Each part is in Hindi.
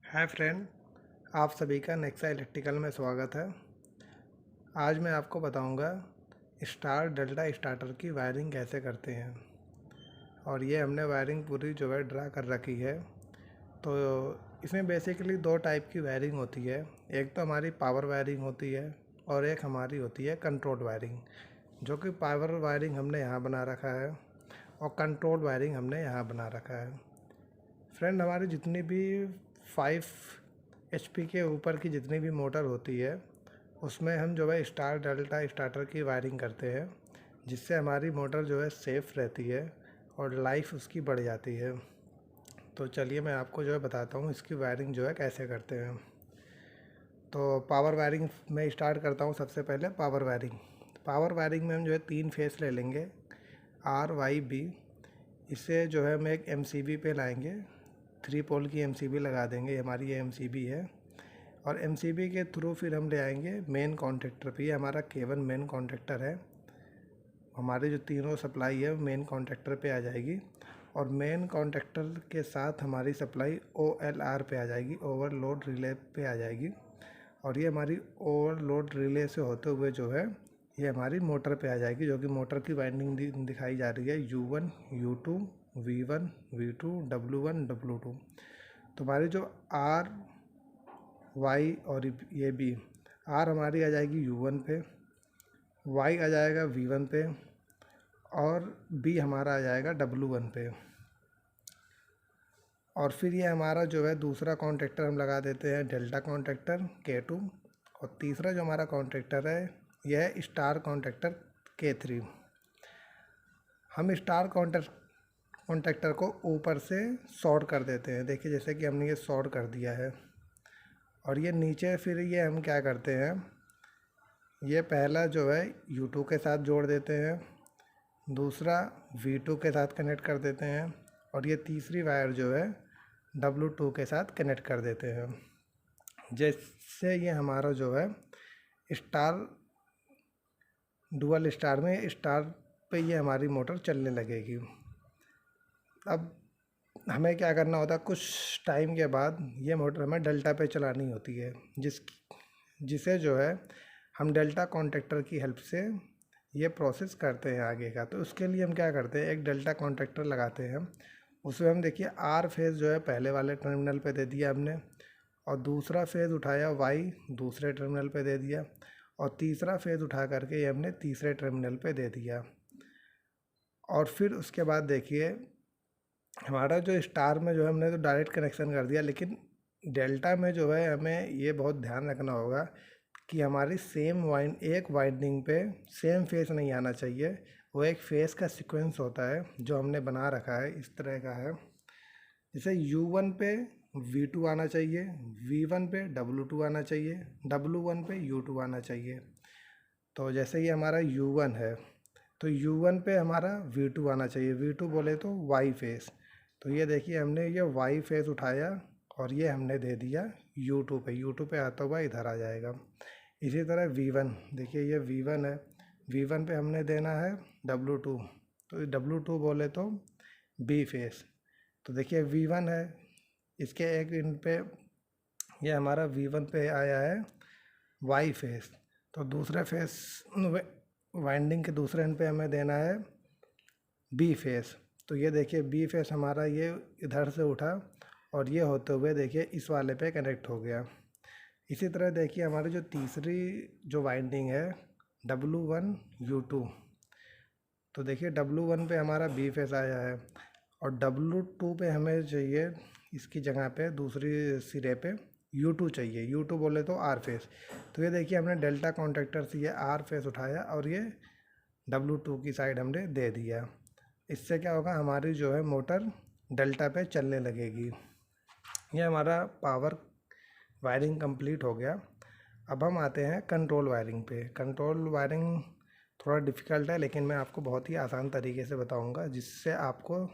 हाय फ्रेंड, आप सभी का नेक्सा इलेक्ट्रिकल में स्वागत है। आज मैं आपको बताऊंगा स्टार डेल्टा स्टार्टर की वायरिंग कैसे करते हैं। और ये हमने वायरिंग पूरी जो है ड्रा कर रखी है। तो इसमें बेसिकली दो टाइप की वायरिंग होती है। एक तो हमारी पावर वायरिंग होती है और एक हमारी होती है कंट्रोल वायरिंग। जो कि पावर वायरिंग हमने यहाँ बना रखा है और कंट्रोल वायरिंग हमने यहाँ बना रखा है। फ्रेंड, हमारी जितनी भी 5 HP के ऊपर की जितनी भी मोटर होती है उसमें हम जो है स्टार डेल्टा स्टार्टर की वायरिंग करते हैं, जिससे हमारी मोटर जो है सेफ़ रहती है और लाइफ उसकी बढ़ जाती है। तो चलिए मैं आपको जो है बताता हूँ इसकी वायरिंग जो है कैसे करते हैं। तो पावर वायरिंग में स्टार्ट करता हूँ। सबसे पहले पावर वायरिंग में हम जो है 3 फेस ले लेंगे, RYB। इसे जो है हम एक MCB पे लाएंगे, 3 पोल की MCB लगा देंगे। हमारी ये MCB है और MCB के थ्रू फिर हम ले आएंगे मेन कॉन्टेक्टर पे। ये हमारा केवल मेन कॉन्टेक्टर है। हमारे जो तीनों सप्लाई है मेन कॉन्टेक्टर पे आ जाएगी और मेन कॉन्टेक्टर के साथ हमारी सप्लाई OLR पे आ जाएगी, ओवरलोड रिले पे आ जाएगी। और ये हमारी ओवरलोड रिले से होते हुए जो है ये हमारी मोटर पे आ जाएगी, जो कि मोटर की वाइंडिंग दिखाई जा रही है U1 U2 V1 V2 W1 W2। तो हमारी जो R Y और ये B, R हमारी आ जाएगी U1 पे, Y आ जाएगा V1 पे और B हमारा आ जाएगा W1 पे। और फिर ये हमारा जो है दूसरा कॉन्ट्रैक्टर हम लगा देते हैं डेल्टा कॉन्ट्रैक्टर K2। और तीसरा जो हमारा कॉन्ट्रैक्टर है यह है स्टार कॉन्ट्रैक्टर K3। हम स्टार कॉन्ट्रैक्टर को ऊपर से शॉर्ट कर देते हैं। देखिए जैसे कि हमने ये शॉर्ट कर दिया है। और ये नीचे फिर ये हम क्या करते हैं, ये पहला जो है U2 के साथ जोड़ देते हैं, दूसरा V2 के साथ कनेक्ट कर देते हैं और ये तीसरी वायर जो है W2 के साथ कनेक्ट कर देते हैं। जैसे ये हमारा जो है स्टार डुअल स्टार में स्टार पे ये हमारी मोटर चलने लगेगी। अब हमें क्या करना होता है, कुछ टाइम के बाद ये मोटर हमें डेल्टा पे चलानी होती है, जिसे जो है हम डेल्टा कॉन्ट्रैक्टर की हेल्प से ये प्रोसेस करते हैं आगे का। तो उसके लिए हम क्या करते हैं, एक डेल्टा कॉन्ट्रैक्टर लगाते हैं। उसमें हम देखिए R फेज़ जो है पहले वाले टर्मिनल पे दे दिया हमने, और दूसरा फेज़ उठाया Y दूसरे टर्मिनल पे दे दिया, और तीसरा फेज़ उठा करके ये हमने तीसरे टर्मिनल पे दे दिया। और फिर उसके बाद देखिए हमारा जो स्टार में जो है हमने तो डायरेक्ट कनेक्शन कर दिया, लेकिन डेल्टा में जो है हमें ये बहुत ध्यान रखना होगा कि हमारी एक वाइंडिंग पे सेम फेस नहीं आना चाहिए। वो एक फेस का सीक्वेंस होता है जो हमने बना रखा है, इस तरह का है। जैसे U1 पे V2 आना चाहिए, V1 पे W2 आना चाहिए, W1 पे U2 आना चाहिए। तो जैसे ये हमारा U1 है तो U1 पे हमारा V2 आना चाहिए, V2 बोले तो Y फेस। तो ये देखिए हमने ये Y फेस उठाया और ये हमने दे दिया U2 पे आता हुआ इधर आ जाएगा। इसी तरह V1, देखिए ये V1 है, V1 पे हमने देना है W2, तो W2 बोले तो B फेस। तो देखिए V1 है, इसके एक इन पे ये हमारा V1 पे आया है Y फेस। तो दूसरे फेस वाइंडिंग के दूसरे एंड पे हमें देना है B फेस। तो ये देखिए B फेस हमारा ये इधर से उठा और ये होते हुए देखिए इस वाले पे कनेक्ट हो गया। इसी तरह देखिए हमारी जो तीसरी जो वाइंडिंग है W1 U2, तो देखिए W1 पे हमारा B फेस आया है और W2 पे हमें चाहिए इसकी जगह पे दूसरी सिरे पे U2 चाहिए, U2 बोले तो R फेस। तो ये देखिए हमने डेल्टा कॉन्ट्रैक्टर से ये R फेस उठाया और ये W2 की साइड हमने दे दिया। इससे क्या होगा, हमारी जो है मोटर डेल्टा पे चलने लगेगी। ये हमारा पावर वायरिंग कंप्लीट हो गया। अब हम आते हैं कंट्रोल वायरिंग पे। कंट्रोल वायरिंग थोड़ा डिफ़िकल्ट है, लेकिन मैं आपको बहुत ही आसान तरीके से बताऊंगा, जिससे आपको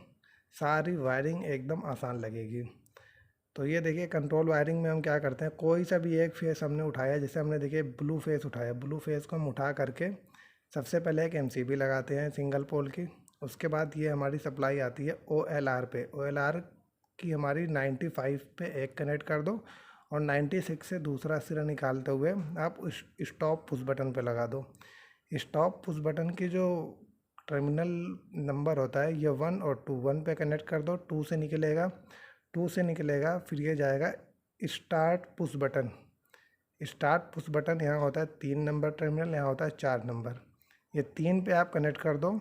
सारी वायरिंग एकदम आसान लगेगी। तो ये देखिए कंट्रोल वायरिंग में हम क्या करते हैं, कोई सा भी एक फेस हमने उठाया, जैसे हमने देखिए ब्लू फेस उठाया, ब्लू फेस को हम उठा करके सबसे पहले एक MCB लगाते हैं सिंगल पोल की। उसके बाद ये हमारी सप्लाई आती है OLR पे। OLR कि हमारी 95 पे एक कनेक्ट कर दो और 96 से दूसरा सिरा निकालते हुए आप स्टॉप पुश बटन पे लगा दो। स्टॉप पुश बटन की जो टर्मिनल नंबर होता है ये 1 और 2, 1 पे कनेक्ट कर दो, 2 से निकलेगा, 2 से निकलेगा फिर ये जाएगा start push button. Start push button यहाँ होता है 3 नंबर टर्मिनल, यहाँ होता है 4 नंबर। ये 3 पे आप कनेक्ट कर दो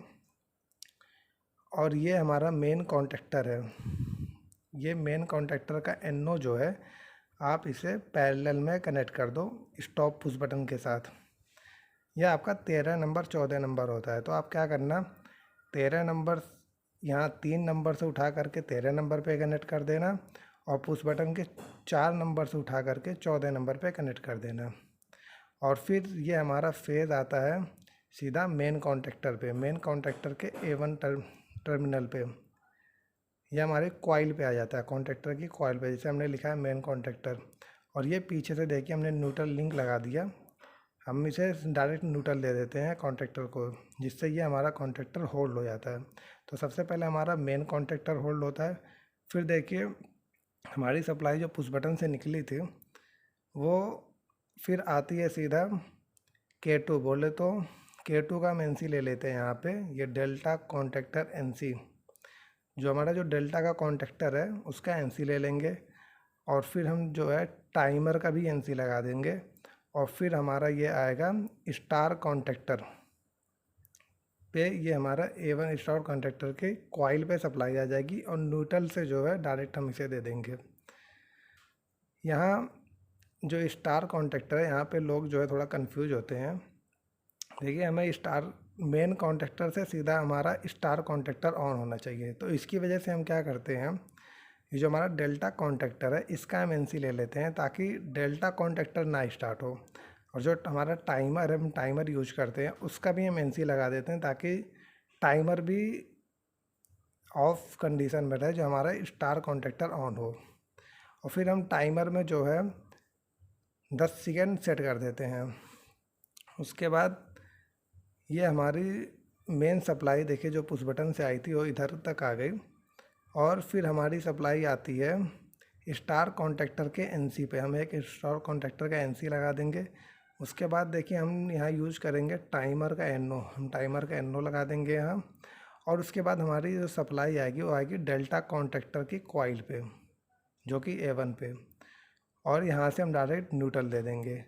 और ये हमारा मेन कॉन्टेक्टर है। ये मेन कॉन्टेक्टर का NO जो है आप इसे पैरेलल में कनेक्ट कर दो स्टॉप पुश बटन के साथ। यह आपका 13 नंबर 14 नंबर होता है। तो आप क्या करना, 13 नंबर यहाँ 3 नंबर से उठा करके 13 नंबर पे कनेक्ट कर देना और पुश बटन के 4 नंबर से उठा करके 14 नंबर पे कनेक्ट कर देना। और फिर ये हमारा फेज़ आता है सीधा मेन कॉन्टेक्टर पे, मेन कॉन्टेक्टर के A1 टर्मिनल पे। ये हमारे कॉइल पे आ जाता है, कॉन्टेक्टर की कॉइल पे, जैसे हमने लिखा है मेन कॉन्टेक्टर। और ये पीछे से देखिए हमने न्यूट्रल लिंक लगा दिया, हम इसे डायरेक्ट न्यूट्रल दे देते हैं कॉन्टेक्टर को, जिससे ये हमारा कॉन्टेक्टर होल्ड हो जाता है। तो सबसे पहले हमारा मेन कॉन्टेक्टर होल्ड होता है। फिर देखिए हमारी सप्लाई जो पुश बटन से निकली थी वो फिर आती है सीधा K2, बोले तो K2 का हम NC ले लेते हैं यहाँ पे, ये डेल्टा कॉन्टेक्टर NC। जो हमारा जो डेल्टा का कॉन्टेक्टर है उसका NC ले लेंगे और फिर हम जो है टाइमर का भी NC लगा देंगे और फिर हमारा ये आएगा स्टार कॉन्टेक्टर पे। ये हमारा A1 स्टार कॉन्टेक्टर के कॉइल पे सप्लाई आ जाएगी और न्यूट्रल से जो है डायरेक्ट हम इसे दे देंगे। यहाँ जो स्टार कॉन्टेक्टर है यहाँ पे लोग जो है थोड़ा कंफ्यूज होते हैं। देखिए हमें स्टार मेन कॉन्टेक्टर से सीधा हमारा स्टार कॉन्टेक्टर ऑन होना चाहिए। तो इसकी वजह से हम क्या करते हैं, ये जो हमारा डेल्टा कॉन्टेक्टर है इसका हम NC ले लेते हैं ताकि डेल्टा कॉन्टेक्टर ना स्टार्ट हो। और जो हमारा टाइमर है, हम टाइमर यूज करते हैं, उसका भी हम NC लगा देते हैं ताकि टाइमर भी ऑफ कंडीशन में रहे, जो हमारा स्टार कॉन्टेक्टर ऑन हो। और फिर हम टाइमर में जो है 10 सेकेंड सेट कर देते हैं। उसके बाद ये हमारी मेन सप्लाई देखिए जो पुश बटन से आई थी वो इधर तक आ गई और फिर हमारी सप्लाई आती है स्टार कॉन्टेक्टर के NC पे। हम एक स्टार कॉन्टेक्टर का NC लगा देंगे। उसके बाद देखिए हम यहाँ यूज करेंगे टाइमर का NO, हम टाइमर का NO लगा देंगे यहाँ। और उसके बाद हमारी जो सप्लाई आएगी वो आएगी डेल्टा कॉन्टेक्टर की कॉइल पे जो कि A1 पे, और यहाँ से हम डायरेक्ट न्यूट्रल दे देंगे।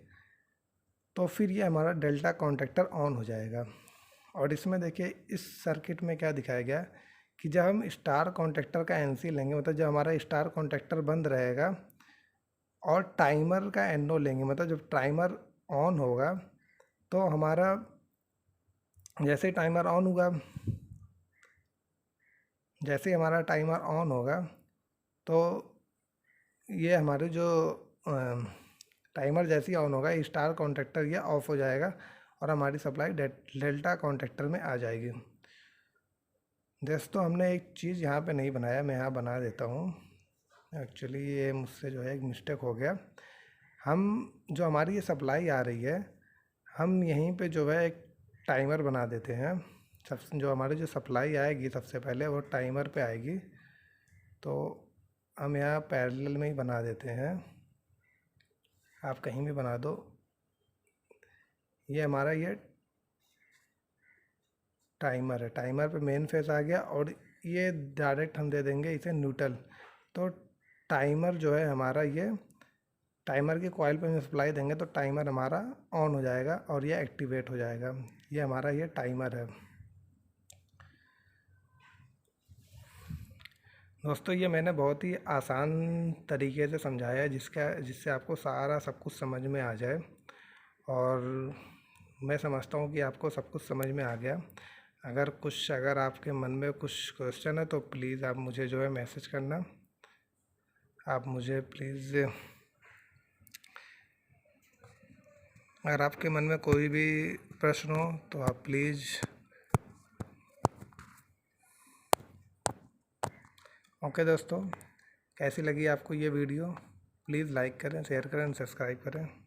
तो फिर ये हमारा डेल्टा कॉन्टेक्टर ऑन हो जाएगा। और इसमें देखिए इस सर्किट में क्या दिखाया गया कि जब हम स्टार कॉन्टेक्टर का NC लेंगे, मतलब जब हमारा स्टार कॉन्टेक्टर बंद रहेगा और टाइमर का NO लेंगे, मतलब जब टाइमर ऑन होगा तो हमारा जैसे ही टाइमर ऑन होगा, जैसे ही हमारा टाइमर ऑन होगा तो ये हमारे जो टाइमर जैसे ही ऑन होगा स्टार कॉन्टेक्टर ये ऑफ हो जाएगा और हमारी सप्लाई डेल्टा कॉन्टेक्टर में आ जाएगी। दोस्तों हमने एक चीज़ यहाँ पे नहीं बनाया, मैं यहाँ बना देता हूँ। एक्चुअली ये मुझसे जो है एक मिस्टेक हो गया। हम जो हमारी ये सप्लाई आ रही है हम यहीं पे जो है एक टाइमर बना देते हैं। सबसे जो हमारी जो सप्लाई आएगी सबसे पहले वो टाइमर पे आएगी, तो हम यहाँ पैरेलल में ही बना देते हैं, आप कहीं भी बना दो। ये हमारा ये टाइमर है, टाइमर पे मेन फेस आ गया और ये डायरेक्ट हम दे देंगे इसे न्यूट्रल। तो टाइमर जो है हमारा ये टाइमर की कॉइल पे सप्लाई देंगे तो टाइमर हमारा ऑन हो जाएगा और ये एक्टिवेट हो जाएगा। ये हमारा ये टाइमर है। दोस्तों ये मैंने बहुत ही आसान तरीके से समझाया है जिससे आपको सारा सब कुछ समझ में आ जाए, और मैं समझता हूँ कि आपको सब कुछ समझ में आ गया। अगर आपके मन में कुछ क्वेश्चन है तो प्लीज़ आप मुझे जो है मैसेज करना। आप मुझे प्लीज़, अगर आपके मन में कोई भी प्रश्न हो तो आप प्लीज़ ओके दोस्तों, कैसी लगी आपको ये वीडियो? प्लीज़ लाइक करें, शेयर करें, सब्सक्राइब करें।